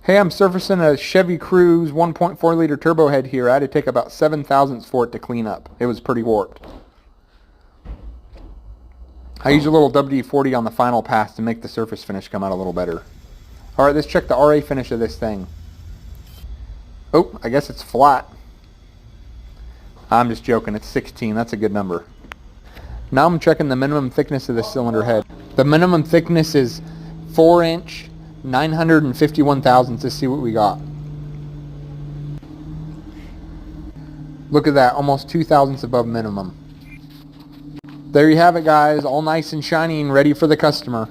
Hey, I'm surfacing a Chevy Cruze 1.4 liter turbo head here. I had to take about 7 thousandths for it to clean up. It was pretty warped. I use a little WD-40 on the final pass to make the surface finish come out a little better. Alright, let's check the RA finish of this thing. Oh, I guess it's flat. I'm just joking. It's 16. That's a good number. Now I'm checking the minimum thickness of the cylinder head. The minimum thickness is 4 inch, 951 thousandths. Let's see what we got. Look at that, almost 2 thousandths above minimum. There you have it, guys, all nice and shiny and ready for the customer.